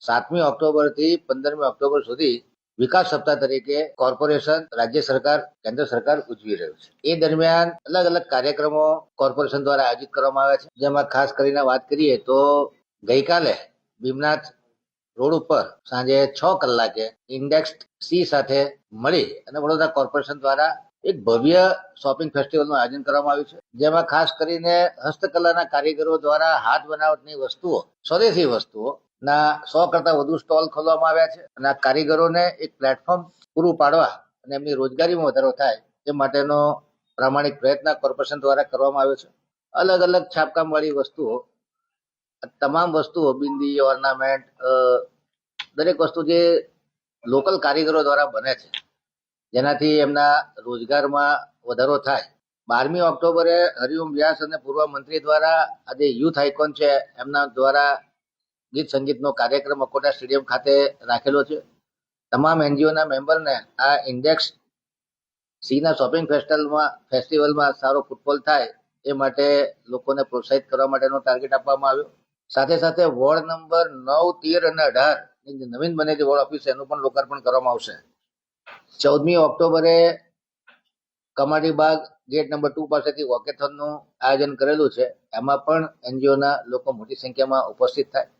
7મી ઓક્ટોબરથી 15મી ઓક્ટોબર સુધી વિકાસ સપ્તાહ તરીકે કોર્પોરેશન, રાજ્ય સરકાર, કેન્દ્ર સરકાર ઉજવી રહ્યું છે. એ દરમિયાન અલગ અલગ કાર્યક્રમો કોર્પોરેશન દ્વારા આયોજિત કરવામાં આવ્યા છે. જેમાં ખાસ કરીને વાત કરીએ તો ગઈકાલે ભીમનાથ રોડ ઉપર સાંજે 6 કલાકે ઇન્ડેક્સ સી સાથે મળી અને વડોદરા કોર્પોરેશન દ્વારા એક ભવ્ય શોપિંગ ફેસ્ટિવલનું આયોજન કરવામાં આવ્યું છે. જેમાં ખાસ કરીને હસ્તકલાના કારીગરો દ્વારા હાથ બનાવટની વસ્તુઓ, સ્વદેશી વસ્તુઓ ના 100 કરતા વધુ સ્ટોલ ખોલવામાં આવ્યા છે અને આ કારીગરોને એક પ્લેટફોર્મ પૂરું પાડવા અને એમની રોજગારીમાં વધારો થાય તે માટેનો પ્રામાણિક પ્રયત્ન કોર્પોરેશન દ્વારા કરવામાં આવ્યો છે. અલગ અલગ છાપકામ વાળી વસ્તુઓ, તમામ વસ્તુઓ, બિંદી, ઓર્નામેન્ટ, દરેક વસ્તુ જે લોકલ કારીગરો દ્વારા બને છે, જેનાથી એમના રોજગારમાં વધારો થાય. 12મી ઓક્ટોબરે હરિઓમ વ્યાસ અને પૂર્વ મંત્રી દ્વારા આજે યુથ આઇકોન છે એમના દ્વારા ગીત સંગીતનો કાર્યક્રમ અકોટા સ્ટેડિયમ ખાતે રાખેલો છે. તમામ એનજીઓના મેમ્બરને આ ઇન્ડેક્સ સીના શોપિંગ ફેસ્ટિવલમાં સારો ફૂટફોલ થાય એ માટે લોકોને પ્રોત્સાહિત કરવા માટેનો ટાર્ગેટ આપવામાં આવ્યો. સાથે સાથે વોર્ડ નંબર 9, 13 અને 18 નવીન બનેલી વોર્ડ ઓફિસ એનું પણ લોકાર્પણ કરવામાં આવશે. 14મી ઓક્ટોબરે કમાટીબાગ ગેટ નંબર 2 પાસેથી વોકેથોનનું આયોજન કરેલું છે. એમાં પણ એનજીઓના લોકો મોટી સંખ્યામાં ઉપસ્થિત થાય.